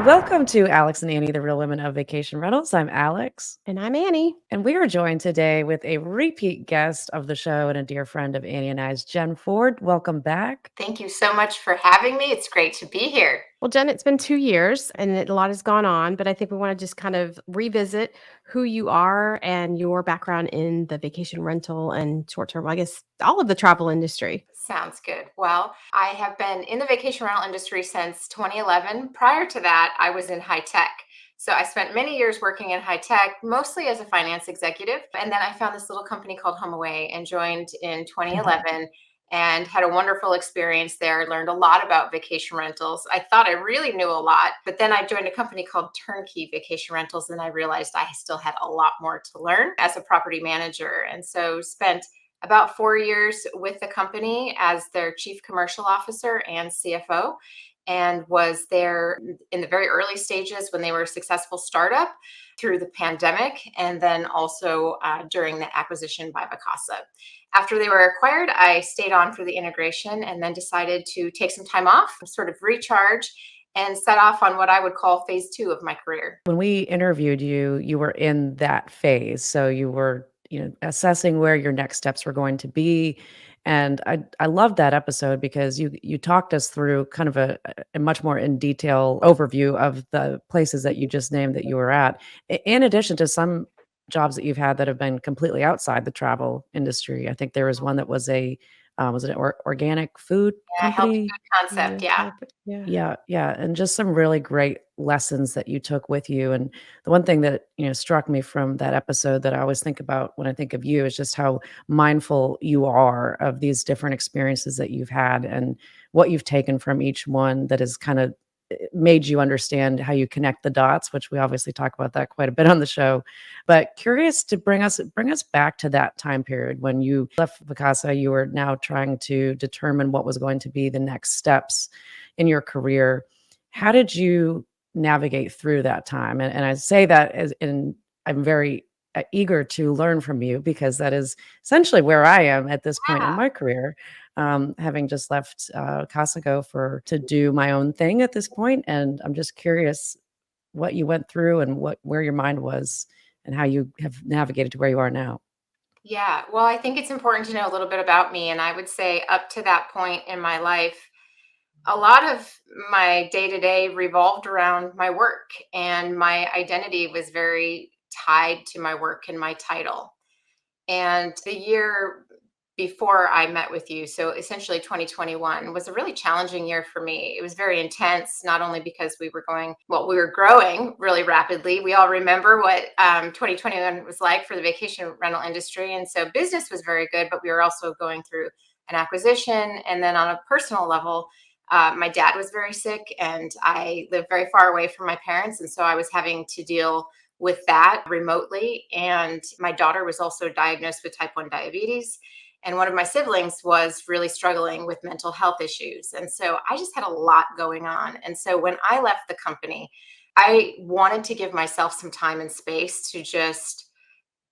Welcome to Alex and Annie, the Real Women of Vacation Rentals. I'm Alex, And I'm Annie. and we are joined today with a repeat guest of the show and a dear friend of Annie and I's, Jen Ford. Welcome back. Thank you so much for having me. It's great to be here. Well, Jen, it's been 2 years and a lot has gone on, but I think we want to just kind of revisit who you are and your background in the vacation rental and short term, I guess, all of the travel industry. Sounds good. Well, I have been in the vacation rental industry since 2011. Prior to that, I was in high tech. So I spent many years working in high tech, mostly as a finance executive. And then I found this little company called HomeAway and joined in 2011 and had a wonderful experience there. I learned a lot about vacation rentals. I thought I really knew a lot, but then I joined a company called Turnkey Vacation Rentals and I realized I still had a lot more to learn as a property manager. And so spent about 4 years with the company as their chief commercial officer and CFO, and was there in the very early stages when they were a successful startup through the pandemic, and then also during the acquisition by Vacasa. After they were acquired, I stayed on for the integration and then decided to take some time off, sort of recharge, and set off on what I would call phase two of my career. When we interviewed you, you were in that phase. So you were, assessing where your next steps were going to be. And I loved that episode because you talked us through kind of a much more in detail overview of the places that you just named that you were at, in addition to some jobs that you've had that have been completely outside the travel industry. I think there was one that was it an organic food Yeah, healthy company? food concept. Yeah. Yeah. Yeah, yeah, and just some really great lessons that you took with you, and the one thing that, struck me from that episode that I always think about when I think of you is just how mindful you are of these different experiences that you've had and what you've taken from each one that has kinda, made you understand how you connect the dots, which we obviously talk about that quite a bit on the show. But curious to bring us back to that time period when you left Vacasa, you were now trying to determine what was going to be the next steps in your career. How did you navigate through that time? And I say that as in I'm very eager to learn from you because that is essentially where I am at this point in Yeah. my career, having just left Casago for to do my own thing at this point, and I'm just curious what you went through and where your mind was and how you have navigated to where you are now. Yeah. Well, I think it's important to know a little bit about me. And I would say up to that point in my life, a lot of my day to day revolved around my work, and my identity was very tied to my work and my title. And the year before I met with you, so essentially 2021, was a really challenging year for me. It was very intense, not only because we were growing really rapidly. We all remember what 2021 was like for the vacation rental industry. And so business was very good, but we were also going through an acquisition. And then on a personal level, my dad was very sick and I lived very far away from my parents. And so I was having to deal with that remotely. And my daughter was also diagnosed with type 1 diabetes. And one of my siblings was really struggling with mental health issues. And so I just had a lot going on. And so when I left the company, I wanted to give myself some time and space to just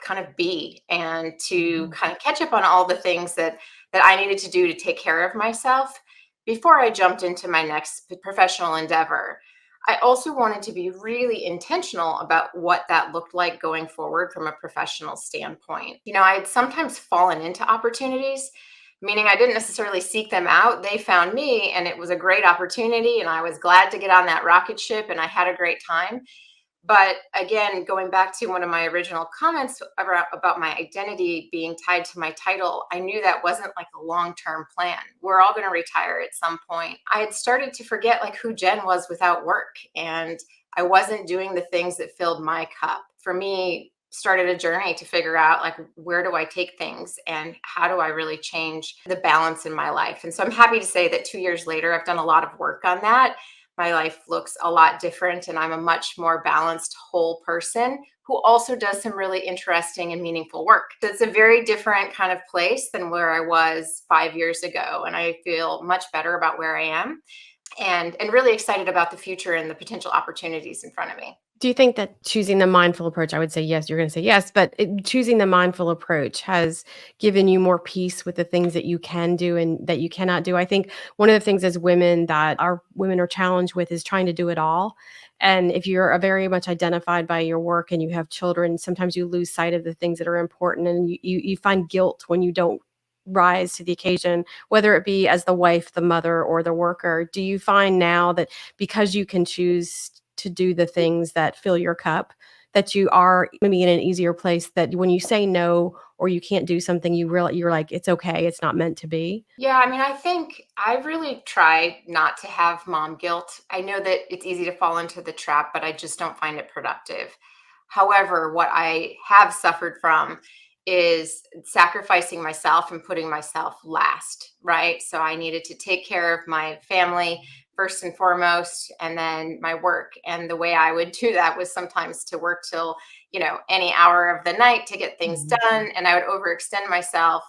kind of be and to Mhm. kind of catch up on all the things that I needed to do to take care of myself before I jumped into my next professional endeavor. I also wanted to be really intentional about what that looked like going forward from a professional standpoint. I had sometimes fallen into opportunities, meaning I didn't necessarily seek them out. They found me and it was a great opportunity and I was glad to get on that rocket ship and I had a great time. But again, going back to one of my original comments about my identity being tied to my title, I knew that wasn't like a long-term plan. We're all going to retire at some point. I had started to forget like who Jen was without work, and I wasn't doing the things that filled my cup. For me, started a journey to figure out like where do I take things and how do I really change the balance in my life. And so I'm happy to say that 2 years later, I've done a lot of work on that. My life looks a lot different and I'm a much more balanced whole person who also does some really interesting and meaningful work. So it's a very different kind of place than where I was 5 years ago. And I feel much better about where I am and really excited about the future and the potential opportunities in front of me. Do you think that choosing the mindful approach, I would say yes, you're going to say yes, but choosing the mindful approach has given you more peace with the things that you can do and that you cannot do? I think one of the things as women that our women are challenged with is trying to do it all. And if you're very much identified by your work and you have children, sometimes you lose sight of the things that are important, and you find guilt when you don't rise to the occasion, whether it be as the wife, the mother, or the worker. Do you find now that because you can choose to do the things that fill your cup, that you are maybe in an easier place, that when you say no or you can't do something, you're like, it's okay, it's not meant to be? Yeah, I mean, I think I really try not to have mom guilt. I know that it's easy to fall into the trap, but I just don't find it productive. However, what I have suffered from is sacrificing myself and putting myself last, right? So I needed to take care of my family first and foremost, and then my work. And the way I would do that was sometimes to work till, any hour of the night to get things Mhm. done. And I would overextend myself,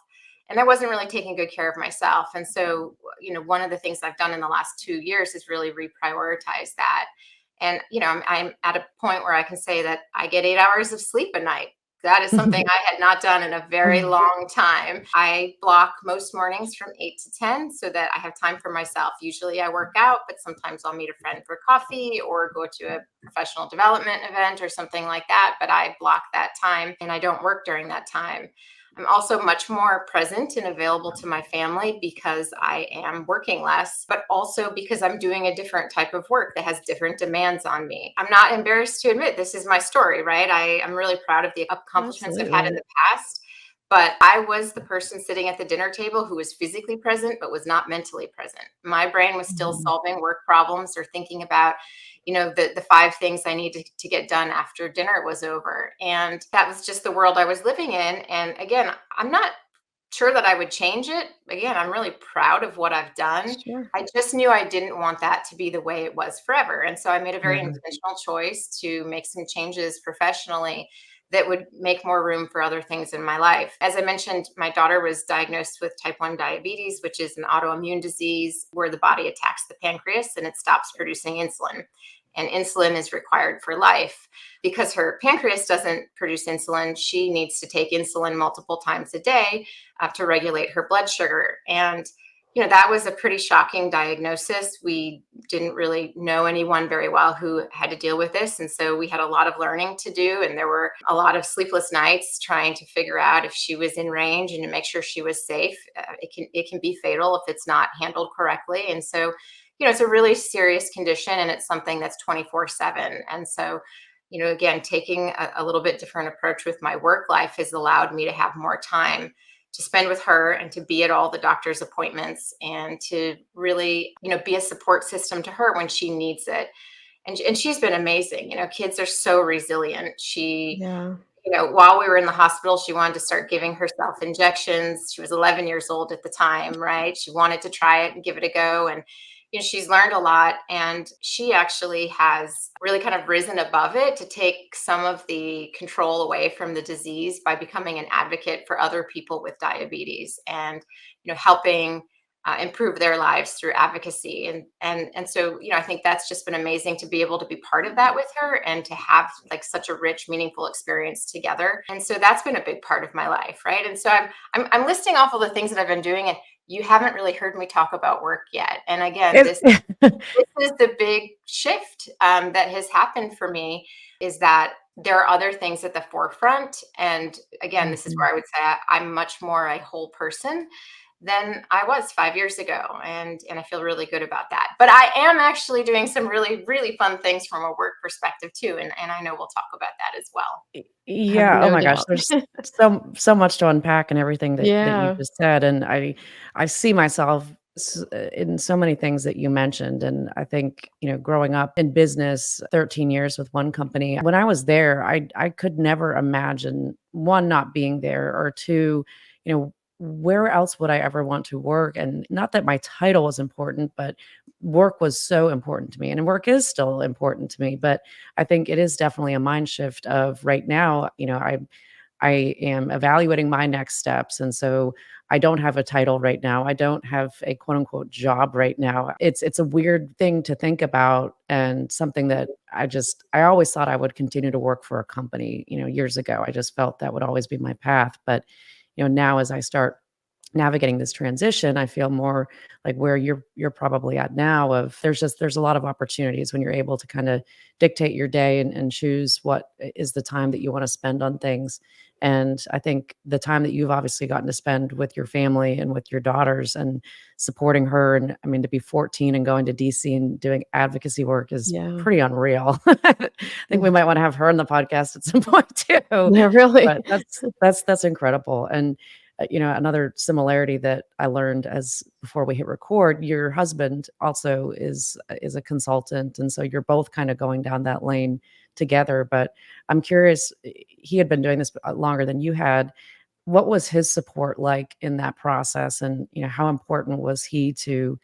and I wasn't really taking good care of myself. And so, one of the things I've done in the last 2 years is really reprioritize that. And, I'm at a point where I can say that I get 8 hours of sleep a night. That is something I had not done in a very long time. I block most mornings from 8 to 10 so that I have time for myself. Usually I work out, but sometimes I'll meet a friend for coffee or go to a professional development event or something like that. But I block that time and I don't work during that time. I'm also much more present and available to my family because I am working less, but also because I'm doing a different type of work that has different demands on me. I'm not embarrassed to admit this is my story, right? I'm really proud of the accomplishments I've had in Absolutely. the past, but I was the person sitting at the dinner table who was physically present, but was not mentally present. My brain was still Mhm. solving work problems or thinking about the five things I needed to get done after dinner was over. And that was just the world I was living in. And again, I'm not sure that I would change it. Again, I'm really proud of what I've done. Sure. I just knew I didn't want that to be the way it was forever. And so I made a very Yeah. intentional choice to make some changes professionally that would make more room for other things in my life. As I mentioned, my daughter was diagnosed with type 1 diabetes, which is an autoimmune disease where the body attacks the pancreas and it stops producing insulin. And insulin is required for life. Because her pancreas doesn't produce insulin, she needs to take insulin multiple times a day to regulate her blood sugar. And that was a pretty shocking diagnosis. We didn't really know anyone very well who had to deal with this. And so we had a lot of learning to do. And there were a lot of sleepless nights trying to figure out if she was in range and to make sure she was safe. It can be fatal if it's not handled correctly. And so, it's a really serious condition and it's something that's 24/7. And so, again, taking a little bit different approach with my work life has allowed me to have more time to spend with her and to be at all the doctor's appointments and to really, be a support system to her when she needs it. And she's been amazing. Kids are so resilient. She, Yeah. while we were in the hospital, she wanted to start giving herself injections. She was 11 years old at the time, right? She wanted to try it and give it a go. And, she's learned a lot. And she actually has really kind of risen above it to take some of the control away from the disease by becoming an advocate for other people with diabetes and, helping improve their lives through advocacy. And so, I think that's just been amazing to be able to be part of that with her and to have like such a rich, meaningful experience together. And so that's been a big part of my life, right? And so I'm listing off all the things that I've been doing, and you haven't really heard me talk about work yet. And again, It this is the big shift that has happened for me, is that there are other things at the forefront. And again, this is Mhm. where I would say I'm much more a whole person than I was 5 years ago. And I feel really good about that. But I am actually doing some really, really fun things from a work perspective too. And I know we'll talk about that as well. I have Yeah, oh no my gosh, doubt. there's so much to unpack in everything that you Yeah. just said, and I see myself in so many things that you mentioned, and I think, growing up in business, 13 years with one company, when I was there, I could never imagine, 1, not being there, or 2, where else would I ever want to work? And not that my title was important, but work was so important to me, and work is still important to me, but I think it is definitely a mind shift of right now, I am evaluating my next steps. And so I don't have a title right now. I don't have a quote unquote job right now. It's a weird thing to think about, and something that I always thought I would continue to work for a company, years ago. I just felt that would always be my path. But, now as I start navigating this transition, I feel more like where you're probably at now, of there's a lot of opportunities when you're able to kind of dictate your day and choose what is the time that you want to spend on things. And I think the time that you've obviously gotten to spend with your family and with your daughters and supporting her, and I mean, to be 14 and going to DC and doing advocacy work is Yeah. pretty unreal. I think we might want to have her on the podcast at some point too. Yeah, really. But that's incredible. And another similarity that I learned as before we hit record, your husband also is a consultant, and so you're both kind of going down that lane together. But I'm curious, he had been doing this longer than you had. What was his support like in that process, and how important was he to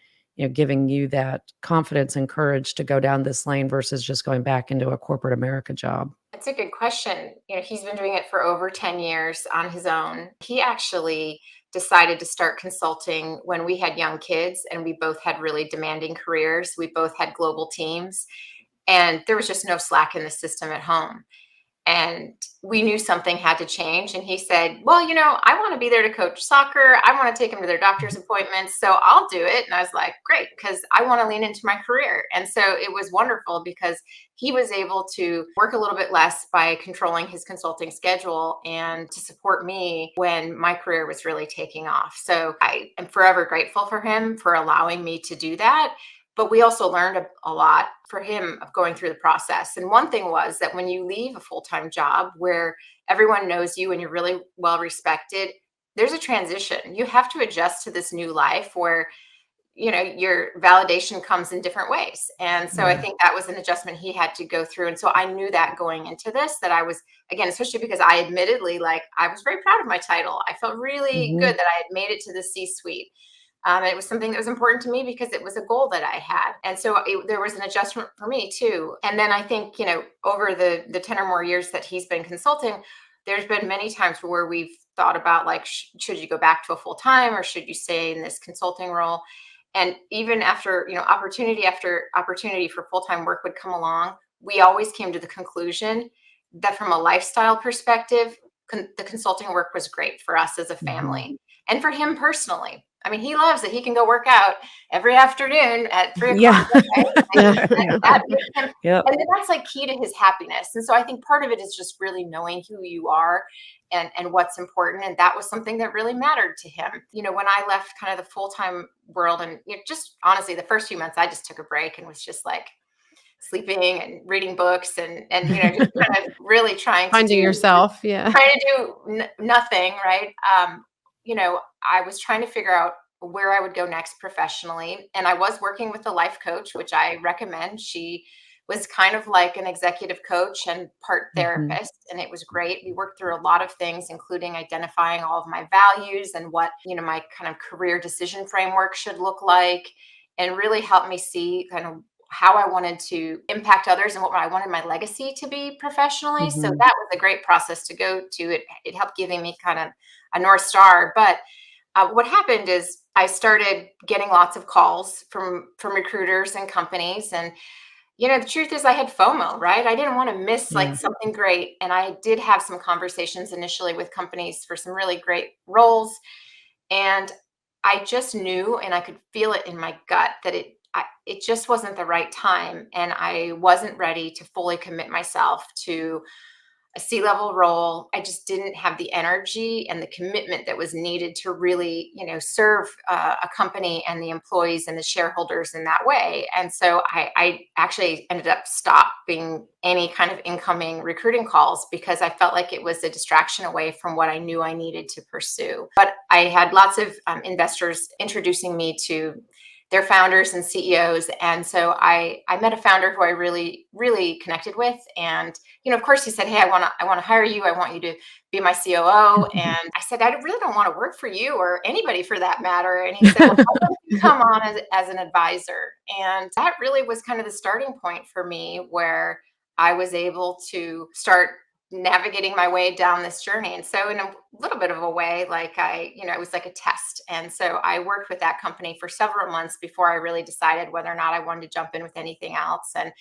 giving you that confidence and courage to go down this lane versus just going back into a corporate America job? That's a good question. He's been doing it for over 10 years on his own. He actually decided to start consulting when we had young kids and we both had really demanding careers. We both had global teams, and there was just no slack in the system at home. And we knew something had to change. And he said, well, I want to be there to coach soccer. I want to take them to their doctor's appointments. So I'll do it. And I was like, great, because I want to lean into my career. And so it was wonderful because he was able to work a little bit less by controlling his consulting schedule and to support me when my career was really taking off. So I am forever grateful for him for allowing me to do that. But we also learned a lot for him of going through the process. And one thing was that when you leave a full-time job where everyone knows you and you're really well respected, there's a transition. You have to adjust to this new life where, your validation comes in different ways. And so I think that was an adjustment he had to go through. And so I knew that going into this, that I was, again, especially because I admittedly, I was very proud of my title. I felt really Mhm. good that I had made it to the C-suite. And it was something that was important to me because it was a goal that I had. And so there was an adjustment for me too. And then I think, over the 10 or more years that he's been consulting, there's been many times where we've thought about should you go back to a full time or should you stay in this consulting role? And even after, after opportunity for full-time work would come along, we always came to the conclusion that from a lifestyle perspective, the consulting work was great for us as a family and for him personally. I mean, he loves it. He can go work out every afternoon at 3 o'clock. Yeah. Right? Yeah. That makes him, Yep. and then that's key to his happiness. And so I think part of it is just really knowing who you are and what's important. And that was something that really mattered to him. When I left kind of the full-time world and just honestly, the first few months, I just took a break and was just sleeping and reading books and just kind of really Finding yourself. Yeah. trying to do nothing, right? I was trying to figure out where I would go next professionally. And I was working with a life coach, which I recommend. She was kind of like an executive coach and part Mhm. therapist. And it was great. We worked through a lot of things, including identifying all of my values and what, my kind of career decision framework should look like, and really helped me see kind of how I wanted to impact others and what I wanted my legacy to be professionally. So that Mhm. was a great process to go to. It helped giving me kind of a North Star. But what happened is I started getting lots of calls from recruiters and companies. And, the truth is I had FOMO, right? I didn't want to miss Yeah. something great. And I did have some conversations initially with companies for some really great roles. And I just knew, and I could feel it in my gut, that it just wasn't the right time. And I wasn't ready to fully commit myself to a C-level role. I just didn't have the energy and the commitment that was needed to really, serve a company and the employees and the shareholders in that way. And so I actually ended up stopping any kind of incoming recruiting calls because I felt like it was a distraction away from what I knew I needed to pursue. But I had lots of investors introducing me to their founders and CEOs. And so I met a founder who I really, really connected with. And, of course he said, hey, I want to hire you. I want you to be my COO. And I said, I really don't want to work for you or anybody for that matter. And he said, well, why don't you come on as an advisor? And that really was kind of the starting point for me, where I was able to start navigating my way down this journey. And so in a little bit of a way, like it was like a test. And so I worked with that company for several months before I really decided whether or not I wanted to jump in with anything else. And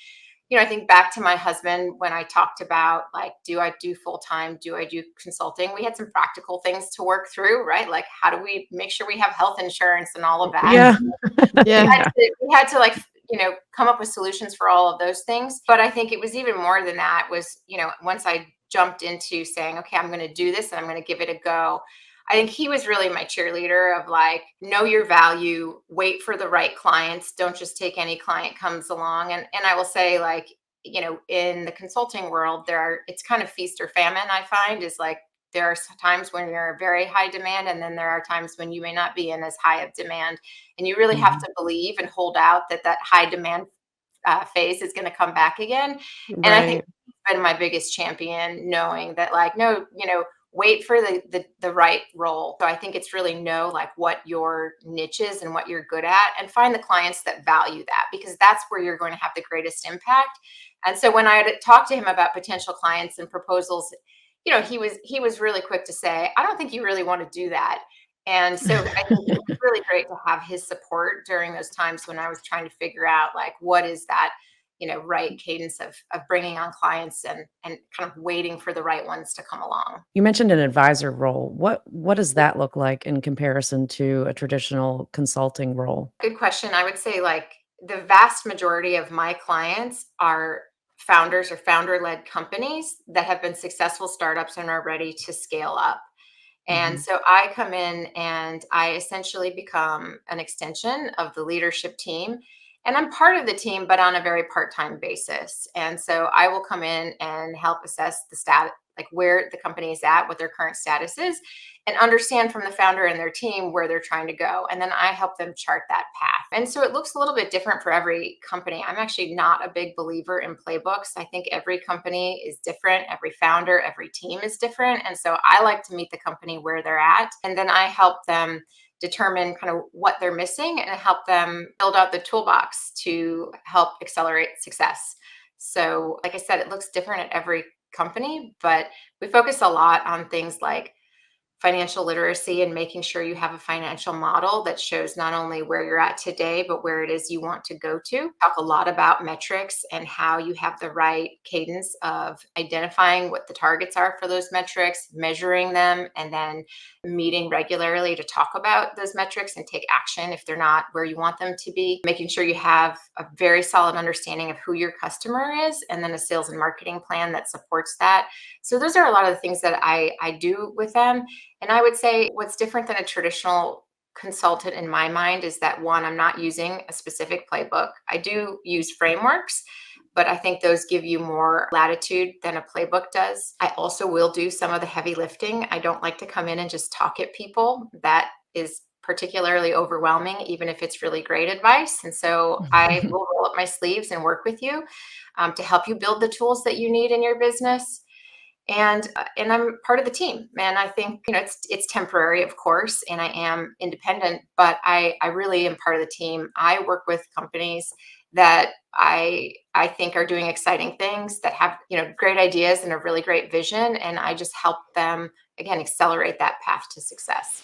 I think back to my husband when I talked about, like, do I do full time? Do I do consulting? We had some practical things to work through, right? Like, how do we make sure we have health insurance and all of that? Yeah. Yeah. We had to like, come up with solutions for all of those things. But I think it was even more than that was, once I jumped into saying, okay, I'm going to do this and I'm going to give it a go. I think he was really my cheerleader of like, know your value, wait for the right clients. Don't just take any client comes along. And I will say, like, in the consulting world, it's kind of feast or famine. I find is like, there are times when you're very high demand, and then there are times when you may not be in as high of demand. And you really have to believe and hold out that high demand phase is going to come back again. And I think Right. he's been my biggest champion, knowing that, like, no, wait for the right role. So I think it's really know like what your niche is and what you're good at, and find the clients that value that, because that's where you're going to have the greatest impact. And so when I had talked to him about potential clients and proposals, he was really quick to say, I don't think you really want to do that. And so I think it was really great to have his support during those times when I was trying to figure out, like, what is that, right cadence of bringing on clients and kind of waiting for the right ones to come along. You mentioned an advisor role. What does that look like in comparison to a traditional consulting role? Good question. I would say, like, the vast majority of my clients are founders or founder-led companies that have been successful startups and are ready to scale up. And Mhm. so I come in and I essentially become an extension of the leadership team. And I'm part of the team, but on a very part-time basis. And so I will come in and help assess the status, like where the company is at, what their current status is, and understand from the founder and their team where they're trying to go. And then I help them chart that path. And so it looks a little bit different for every company. I'm actually not a big believer in playbooks. I think every company is different, every founder, every team is different. And so I like to meet the company where they're at. And then I help them determine kind of what they're missing and help them build out the toolbox to help accelerate success. So, like I said, it looks different at every company, but we focus a lot on things like financial literacy and making sure you have a financial model that shows not only where you're at today, but where it is you want to go to. Talk a lot about metrics and how you have the right cadence of identifying what the targets are for those metrics, measuring them, and then meeting regularly to talk about those metrics and take action if they're not where you want them to be. Making sure you have a very solid understanding of who your customer is, and then a sales and marketing plan that supports that. So those are a lot of the things that I do with them. And I would say what's different than a traditional consultant in my mind is that, one, I'm not using a specific playbook. I do use frameworks, but I think those give you more latitude than a playbook does. I also will do some of the heavy lifting. I don't like to come in and just talk at people. That is particularly overwhelming, even if it's really great advice. And so I will roll up my sleeves and work with you to help you build the tools that you need in your business. And I'm part of the team, and I think it's temporary, of course, and I am independent, but I really am part of the team. I work with companies that I think are doing exciting things, that have great ideas and a really great vision, and I just help them, again, accelerate that path to success.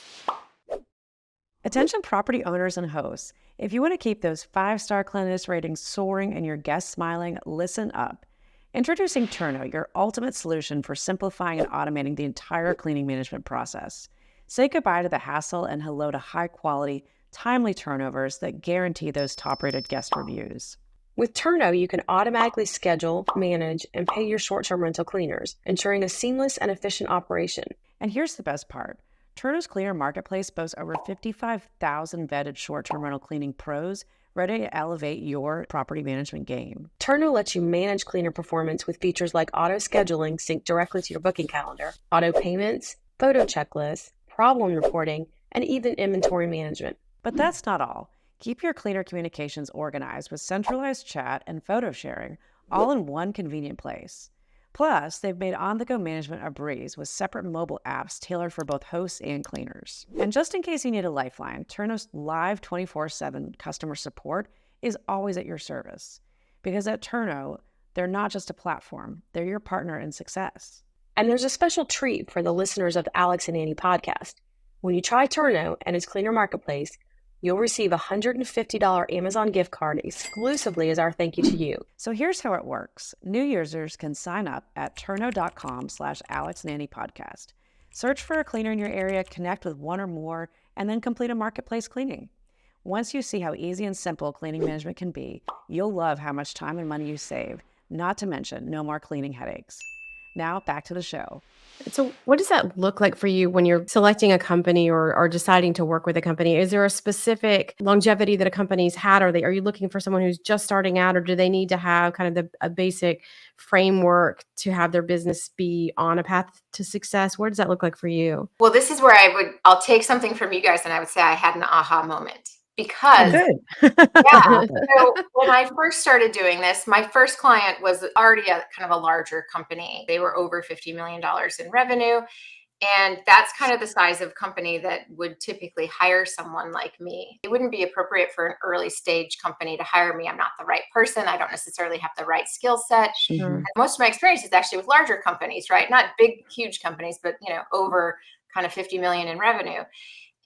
Attention property owners and hosts. If you want to keep those 5-star cleanliness ratings soaring and your guests smiling, listen up. Introducing Turno, your ultimate solution for simplifying and automating the entire cleaning management process. Say goodbye to the hassle and hello to high-quality, timely turnovers that guarantee those top-rated guest reviews. With Turno, you can automatically schedule, manage, and pay your short-term rental cleaners, ensuring a seamless and efficient operation. And here's the best part. Turno's Cleaner Marketplace boasts over 55,000 vetted short-term rental cleaning pros ready to elevate your property management game. Turno lets you manage cleaner performance with features like auto scheduling synced directly to your booking calendar, auto payments, photo checklists, problem reporting, and even inventory management. But that's not all. Keep your cleaner communications organized with centralized chat and photo sharing, all in one convenient place. Plus, they've made on-the-go management a breeze with separate mobile apps tailored for both hosts and cleaners. And just in case you need a lifeline, Turno's live 24/7 customer support is always at your service. Because at Turno, they're not just a platform, they're your partner in success. And there's a special treat for the listeners of the Alex and Annie podcast. When you try Turno and its cleaner marketplace, you'll receive a $150 Amazon gift card exclusively as our thank you to you. So here's how it works. New users can sign up at turno.com/AlexNannyPodcast. Search for a cleaner in your area, connect with one or more, and then complete a marketplace cleaning. Once you see how easy and simple cleaning management can be, you'll love how much time and money you save, not to mention no more cleaning headaches. Now back to the show. So what does that look like for you when you're selecting a company or deciding to work with a company? Is there a specific longevity that a company's had? Are you looking for someone who's just starting out, or do they need to have kind of a basic framework to have their business be on a path to success? What does that look like for you? Well, this is where I'll take something from you guys and I would say I had an aha moment. Because Good. yeah, so when I first started doing this, my first client was already a kind of a larger company. They were over $50 million in revenue. And that's kind of the size of company that would typically hire someone like me. It wouldn't be appropriate for an early stage company to hire me. I'm not the right person. I don't necessarily have the right skill set. Sure. Most of my experience is actually with larger companies, right? Not big, huge companies, but over kind of 50 million in revenue.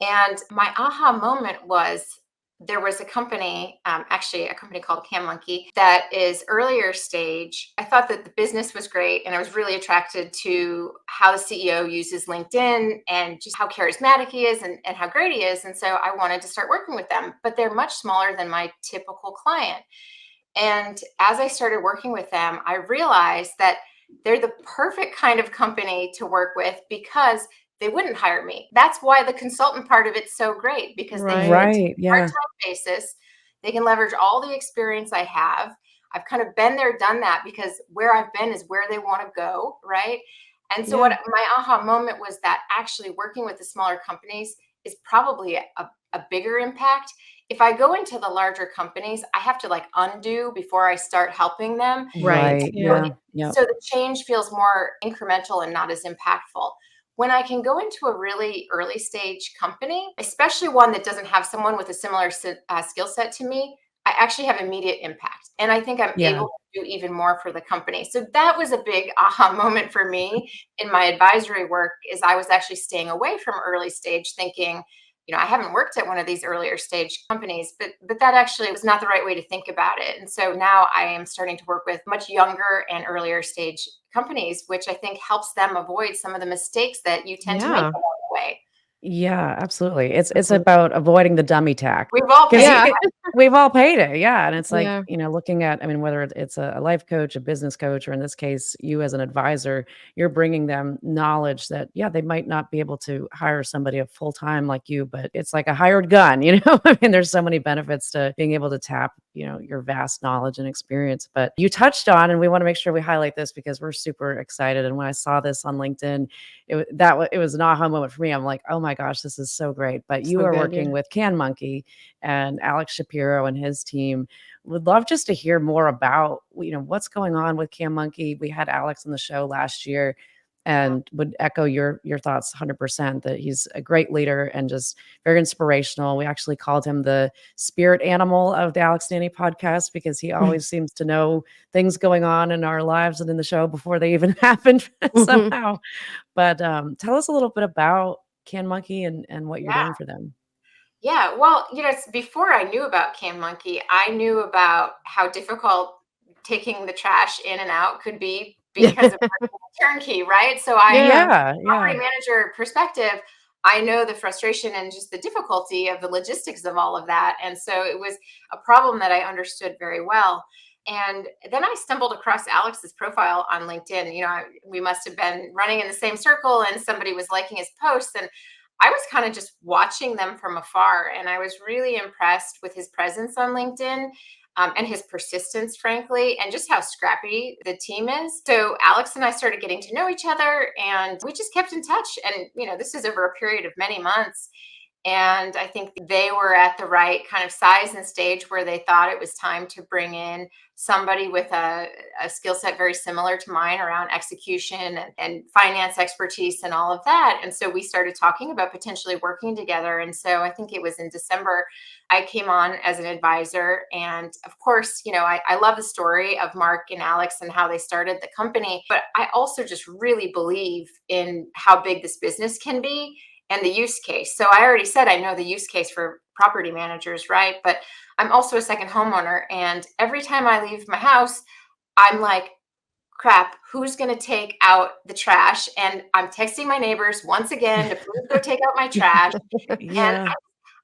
And my aha moment was there was a company, actually a company called CanMonkey that is earlier stage. I thought that the business was great and I was really attracted to how the CEO uses LinkedIn and just how charismatic he is and how great he is. And so I wanted to start working with them, but they're much smaller than my typical client. And as I started working with them, I realized that they're the perfect kind of company to work with because they wouldn't hire me. That's why the consultant part of it's so great, because they can Right. Yeah. part-time basis. They can leverage all the experience I have. I've kind of been there, done that, because where I've been is where they want to go, right? And so what my aha moment was that actually working with the smaller companies is probably a bigger impact. If I go into the larger companies, I have to like undo before I start helping them. Right. Yeah. Yeah. So the change feels more incremental and not as impactful. When I can go into a really early stage company, especially one that doesn't have someone with a similar skill set to me, I actually have immediate impact. And I think I'm able to do even more for the company. So that was a big aha moment for me in my advisory work, is I was actually staying away from early stage, thinking, I haven't worked at one of these earlier stage companies, but that actually was not the right way to think about it. And so now I am starting to work with much younger and earlier stage companies, which I think helps them avoid some of the mistakes that you tend to make along the way. Yeah, absolutely. It's about avoiding the dummy tack. We've all paid. We've all paid it. Yeah. And it's like, Yeah. looking at, I mean, whether it's a life coach, a business coach, or in this case, you as an advisor, you're bringing them knowledge that, they might not be able to hire somebody a full time like you, but it's like a hired gun, I mean, there's so many benefits to being able to tap, your vast knowledge and experience. But you touched on, and we want to make sure we highlight this because we're super excited. And when I saw this on LinkedIn, it was an aha moment for me. I'm like, oh my gosh, this is so great. But you So are good, working with CanMonkey and Alex Shapiro and his team. Would love just to hear more about, what's going on with CanMonkey. We had Alex on the show last year and would echo your thoughts 100% that he's a great leader and just very inspirational. We actually called him the spirit animal of the Alex Nanny podcast because he always seems to know things going on in our lives and in the show before they even happened somehow. But tell us a little bit about CanMonkey and what you're doing for them. Yeah, well, before I knew about CanMonkey, I knew about how difficult taking the trash in and out could be because of Turnkey, right? So property manager perspective, I know the frustration and just the difficulty of the logistics of all of that. And so it was a problem that I understood very well. And then I stumbled across Alex's profile on LinkedIn. We must have been running in the same circle and somebody was liking his posts. And I was kind of just watching them from afar. And I was really impressed with his presence on LinkedIn. And his persistence, frankly, and just how scrappy the team is. So Alex and I started getting to know each other and we just kept in touch. And, this is over a period of many months. And I think they were at the right kind of size and stage where they thought it was time to bring in somebody with a skill set very similar to mine around execution and finance expertise and all of that. And so we started talking about potentially working together. And so I think it was in December, I came on as an advisor. And of course, I love the story of Mark and Alex and how they started the company, but I also just really believe in how big this business can be and the use case. So I already said I know the use case for property managers, right? But I'm also a second homeowner. And every time I leave my house, I'm like, crap, who's going to take out the trash? And I'm texting my neighbors once again to please go take out my trash. And Yeah.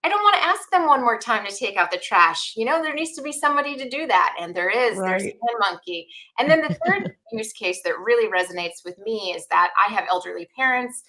I don't want to ask them one more time to take out the trash. There needs to be somebody to do that. And there's Right. CanMonkey. And then the third use case that really resonates with me is that I have elderly parents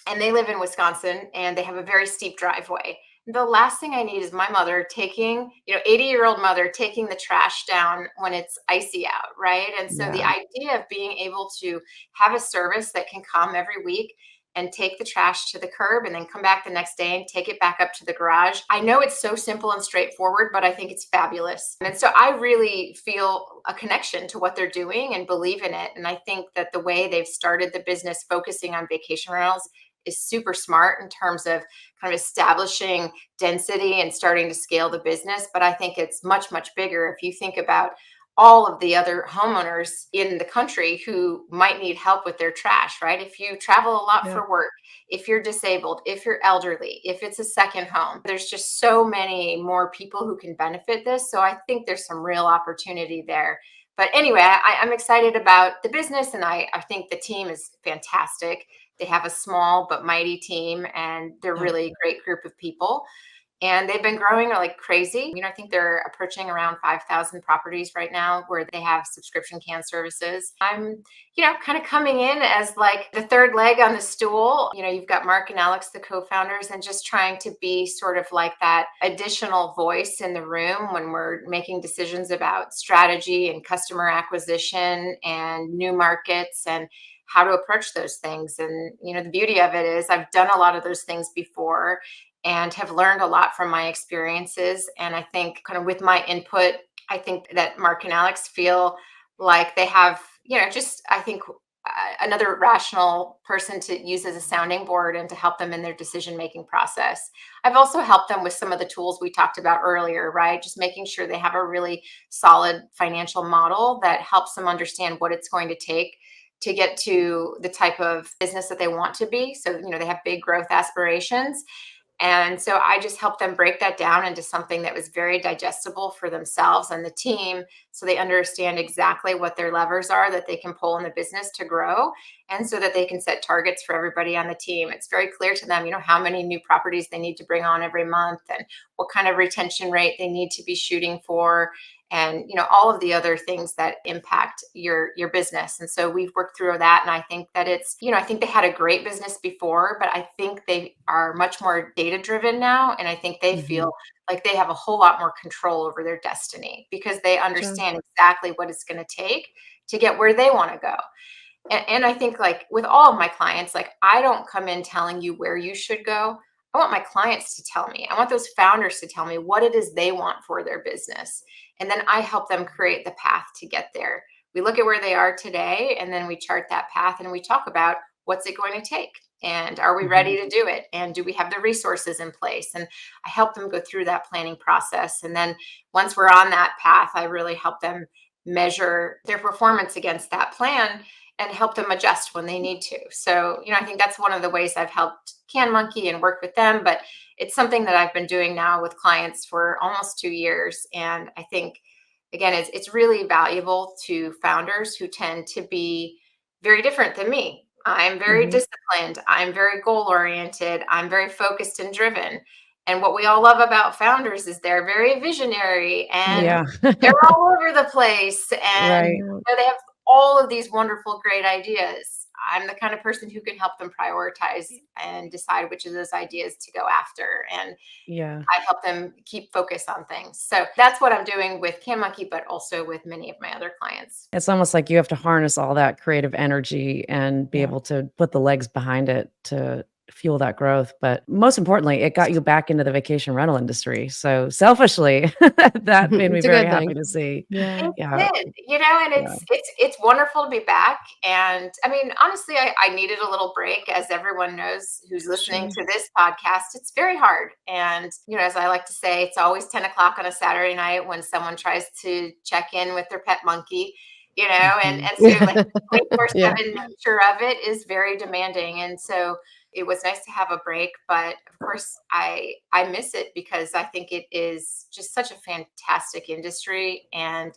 and they live in Wisconsin and they have a very steep driveway. The last thing I need is my mother taking, 80-year-old mother taking the trash down when it's icy out, right? And so the Yeah. idea of being able to have a service that can come every week and take the trash to the curb and then come back the next day and take it back up to the garage. I know it's so simple and straightforward, but I think it's fabulous. And so I really feel a connection to what they're doing and believe in it. And I think that the way they've started the business focusing on vacation rentals is super smart in terms of kind of establishing density and starting to scale the business. But I think it's much, much bigger if you think about all of the other homeowners in the country who might need help with their trash, right? If you travel a lot Yeah. for work, if you're disabled, if you're elderly, if it's a second home, there's just so many more people who can benefit this. So I think there's some real opportunity there. But anyway, I'm excited about the business and I think the team is fantastic. They have a small but mighty team and they're Yeah. really a great group of people. And they've been growing like crazy. I think they're approaching around 5,000 properties right now where they have subscription can services. I'm, kind of coming in as like the third leg on the stool. You've got Mark and Alex, the co-founders, and just trying to be sort of like that additional voice in the room when we're making decisions about strategy and customer acquisition and new markets and how to approach those things. And, the beauty of it is I've done a lot of those things before and have learned a lot from my experiences. And I think kind of with my input, I think that Mark and Alex feel like they have, I think another rational person to use as a sounding board and to help them in their decision-making process. I've also helped them with some of the tools we talked about earlier, right? Just making sure they have a really solid financial model that helps them understand what it's going to take to get to the type of business that they want to be. So, they have big growth aspirations. And so I just helped them break that down into something that was very digestible for themselves and the team so they understand exactly what their levers are that they can pull in the business to grow and so that they can set targets for everybody on the team. It's very clear to them, how many new properties they need to bring on every month and what kind of retention rate they need to be shooting for and all of the other things that impact your business. And so we've worked through that, and I think that it's I think they had a great business before, but I think they are much more data driven now, and I think they feel like they have a whole lot more control over their destiny because they understand exactly what it's going to take to get where they want to go. And I think like with all of my clients, like I don't come in telling you where you should go. I want my clients to tell me. I want those founders to tell me what it is they want for their business. And then I help them create the path to get there. We look at where they are today and then we chart that path and we talk about what's it going to take and are we ready to do it? And do we have the resources in place? And I help them go through that planning process. And then once we're on that path, I really help them measure their performance against that plan and help them adjust when they need to. So, I think that's one of the ways I've helped CanMonkey and worked with them, but it's something that I've been doing now with clients for almost 2 years. And I think, again, it's really valuable to founders who tend to be very different than me. I'm very disciplined. I'm very goal oriented. I'm very focused and driven. And what we all love about founders is they're very visionary and Yeah. they're all over the place. And Right. they have all of these wonderful, great ideas. I'm the kind of person who can help them prioritize and decide which of those ideas to go after. And Yeah. I help them keep focus on things. So that's what I'm doing with CanMonkey, but also with many of my other clients. It's almost like you have to harness all that creative energy and be able to put the legs behind it to fuel that growth. But most importantly, it got you back into the vacation rental industry. So selfishly, that made me It's a very good happy thing. to see. Yeah. It Yeah. did, and Yeah. it's wonderful to be back. And I mean, honestly, I needed a little break, as everyone knows who's listening Sure. to this podcast. It's very hard. And, as I like to say, it's always 10 o'clock on a Saturday night when someone tries to check in with their pet monkey, and so like the Yeah. 24/7 nature of it is very demanding. And so it was nice to have a break, but of course I miss it because I think it is just such a fantastic industry. And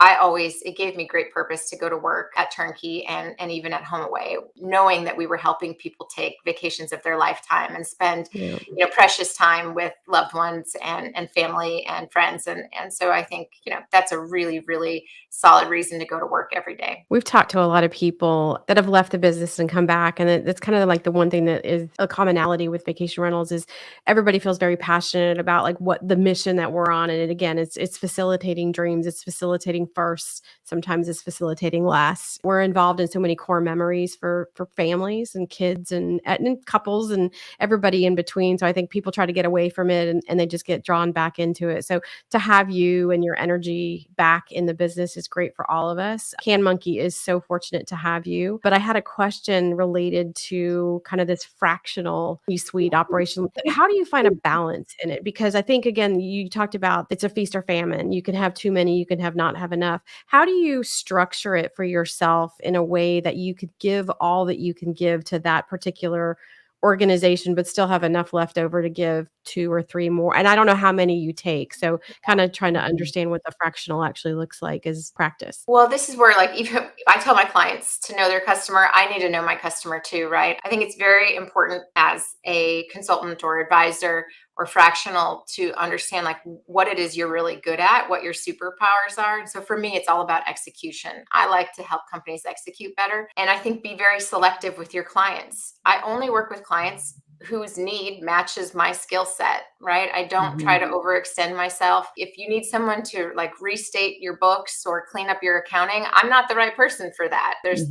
it gave me great purpose to go to work at Turnkey and even at HomeAway, knowing that we were helping people take vacations of their lifetime and spend, Yeah. precious time with loved ones and family and friends. And so I think, that's a really, really solid reason to go to work every day. We've talked to a lot of people that have left the business and come back, and that's kind of like the one thing that is a commonality with vacation rentals is everybody feels very passionate about like what the mission that we're on. And again, it's facilitating dreams, it's facilitating first, sometimes it's facilitating last. We're involved in so many core memories for families and kids and couples and everybody in between. So I think people try to get away from it and they just get drawn back into it. So to have you and your energy back in the business is great for all of us. CanMonkey is so fortunate to have you. But I had a question related to kind of this fractional suite operation. How do you find a balance in it? Because I think, again, you talked about it's a feast or famine. You can have too many, you can not have enough. How do you structure it for yourself in a way that you could give all that you can give to that particular organization, but still have enough left over to give 2 or 3 more? And I don't know how many you take. So kind of trying to understand what the fractional actually looks like as practice. Well, this is where, like, even I tell my clients to know their customer. I need to know my customer too, right? I think it's very important as a consultant or advisor or fractional to understand like what it is you're really good at, what your superpowers are. And so for me, it's all about execution. I like to help companies execute better. And I think be very selective with your clients. I only work with clients whose need matches my skill set, right? I don't try to overextend myself. If you need someone to like restate your books or clean up your accounting, I'm not the right person for that. There's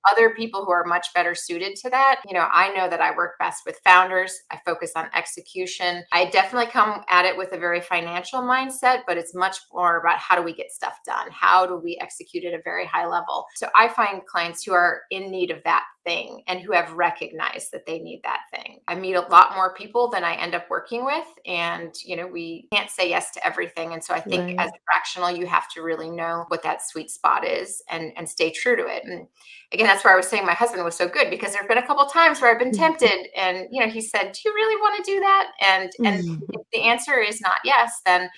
other people who are much better suited to that. I know that I work best with founders. I focus on execution. I definitely come at it with a very financial mindset, but it's much more about how do we get stuff done? How do we execute at a very high level? So I find clients who are in need of that thing and who have recognized that they need that thing. I meet a lot more people than I end up working with. And, we can't say yes to everything. And so I think Right. as a fractional, you have to really know what that sweet spot is and stay true to it. And again, that's where I was saying my husband was so good because there have been a couple of times where I've been tempted and, he said, do you really want to do that? And if the answer is not yes, then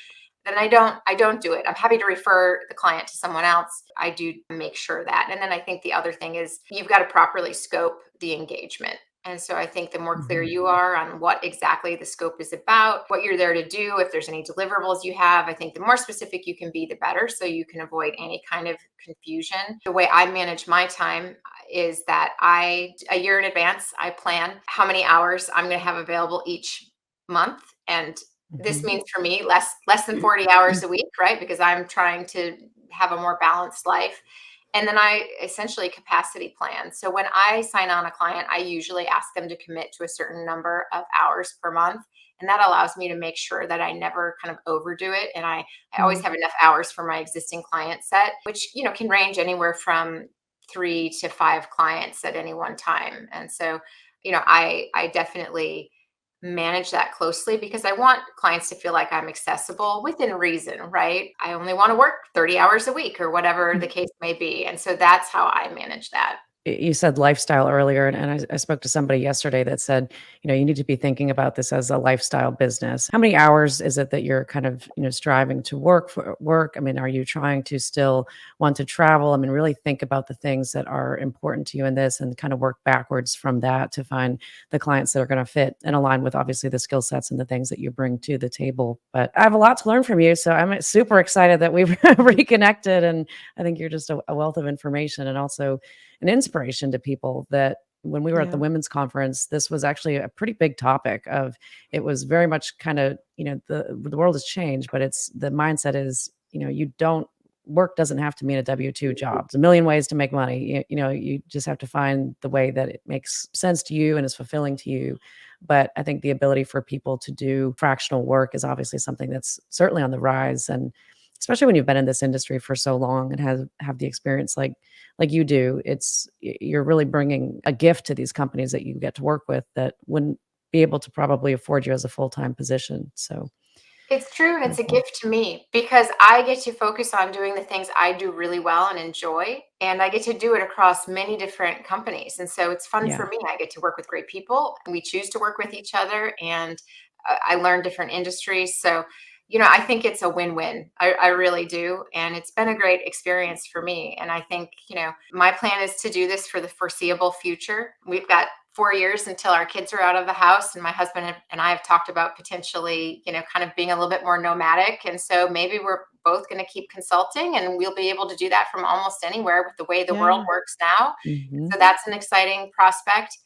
I don't do it. I'm happy to refer the client to someone else. I do make sure that. And then I think the other thing is you've got to properly scope the engagement. And so I think the more clear you are on what exactly the scope is about, what you're there to do, if there's any deliverables you have, I think the more specific you can be, the better. So you can avoid any kind of confusion. The way I manage my time is that a year in advance, I plan how many hours I'm going to have available each month. And this means for me less than 40 hours a week, right? Because I'm trying to have a more balanced life. And then I essentially capacity plan. So when I sign on a client, I usually ask them to commit to a certain number of hours per month. And that allows me to make sure that I never kind of overdo it. And I always have enough hours for my existing client set, which, can range anywhere from 3 to 5 clients at any one time. And so, I definitely manage that closely because I want clients to feel like I'm accessible within reason, right? I only want to work 30 hours a week or whatever the case may be. And so that's how I manage that. You said lifestyle earlier, and I spoke to somebody yesterday that said, you need to be thinking about this as a lifestyle business. How many hours is it that you're kind of, striving to work? I mean, are you trying to still want to travel? I mean, really think about the things that are important to you in this and kind of work backwards from that to find the clients that are going to fit and align with obviously the skill sets and the things that you bring to the table. But I have a lot to learn from you. So I'm super excited that we've reconnected. And I think you're just a wealth of information and also an inspiration to people that when we were at the women's conference, this was actually a pretty big topic of, it was very much kind of, the world has changed, but it's the mindset is, you don't work doesn't have to mean a W-2 job. There's a million ways to make money. You just have to find the way that it makes sense to you and is fulfilling to you. But I think the ability for people to do fractional work is obviously something that's certainly on the rise. And especially when you've been in this industry for so long and have the experience like you do, you're really bringing a gift to these companies that you get to work with that wouldn't be able to probably afford you as a full-time position. So It's true, and it's a cool. gift to me because I get to focus on doing the things I do really well and enjoy, and I get to do it across many different companies. And so it's fun Yeah. for me. I get to work with great people, and we choose to work with each other, and I learn different industries. So, I think it's a win-win. I really do. And it's been a great experience for me. And I think, my plan is to do this for the foreseeable future. We've got 4 years until our kids are out of the house. And my husband and I have talked about potentially, kind of being a little bit more nomadic. And so maybe we're both going to keep consulting, and we'll be able to do that from almost anywhere with the way the world Yeah. works now. Mhm. So that's an exciting prospect.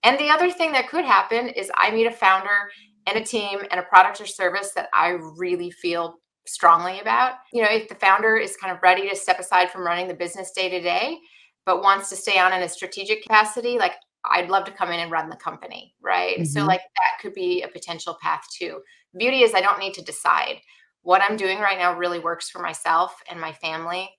And the other thing that could happen is I meet a founder and a team and a product or service that I really feel strongly about. If the founder is kind of ready to step aside from running the business day to day, but wants to stay on in a strategic capacity, like I'd love to come in and run the company, right? So Mhm. like that could be a potential path too. The beauty is I don't need to decide. What I'm doing right now really works for myself and my family.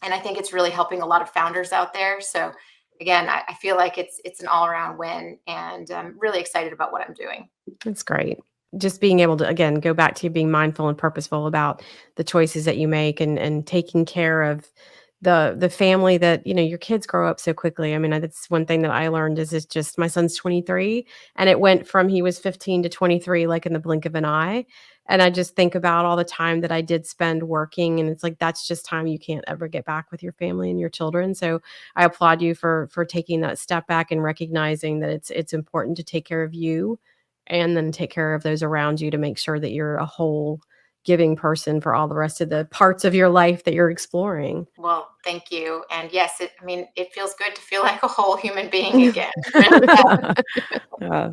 And I think it's really helping a lot of founders out there. So again, I feel like it's an all-around win, and I'm really excited about what I'm doing. That's great. Just being able to, again, go back to being mindful and purposeful about the choices that you make, and taking care of the family that, your kids grow up so quickly. I mean, that's one thing that I learned is it's just my son's 23, and it went from he was 15 to 23 like in the blink of an eye. And I just think about all the time that I did spend working, and it's like that's just time you can't ever get back with your family and your children. So I applaud you for taking that step back and recognizing that it's important to take care of you and then take care of those around you to make sure that you're a whole giving person for all the rest of the parts of your life that you're exploring. Well, thank you. And yes, it feels good to feel like a whole human being again. It really does. Yeah.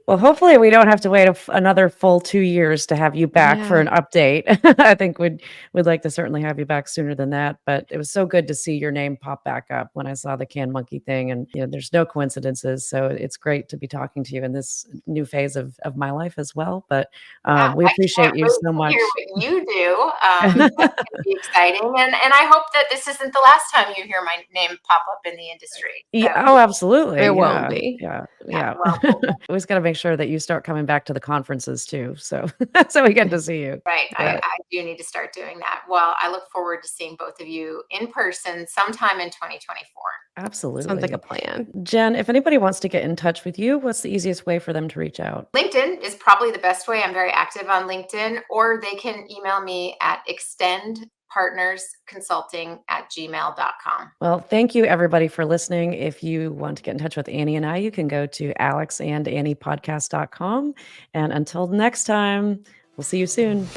Well, hopefully we don't have to wait another full 2 years to have you back for an Yeah. update. I think we'd like to certainly have you back sooner than that, but it was so good to see your name pop back up when I saw the CanMonkey thing, and there's no coincidences, so it's great to be talking to you in this new phase of my life as well. But Yeah, we I appreciate can't you wait so to hear much. what you do. That's going to be exciting. And I hope that this isn't the last time you hear my name pop up in the industry. So, Oh, absolutely. It won't Yeah. be. Yeah. yeah, Yeah. well, We just got to make sure that you start coming back to the conferences too. So, so we get to see you. right. I, But I do need to start doing that. Well, I look forward to seeing both of you in person sometime in 2024. Sounds like a absolutely. plan. Jen, if anybody wants to get in touch with you, what's the easiest way for them to reach out? LinkedIn is probably the best way. I'm very active on LinkedIn, or they can email me at extendpartnersconsulting@gmail.com. Well, thank you everybody for listening. If you want to get in touch with Annie and I, you can go to alexandanniepodcast.com. And until next time, we'll see you soon.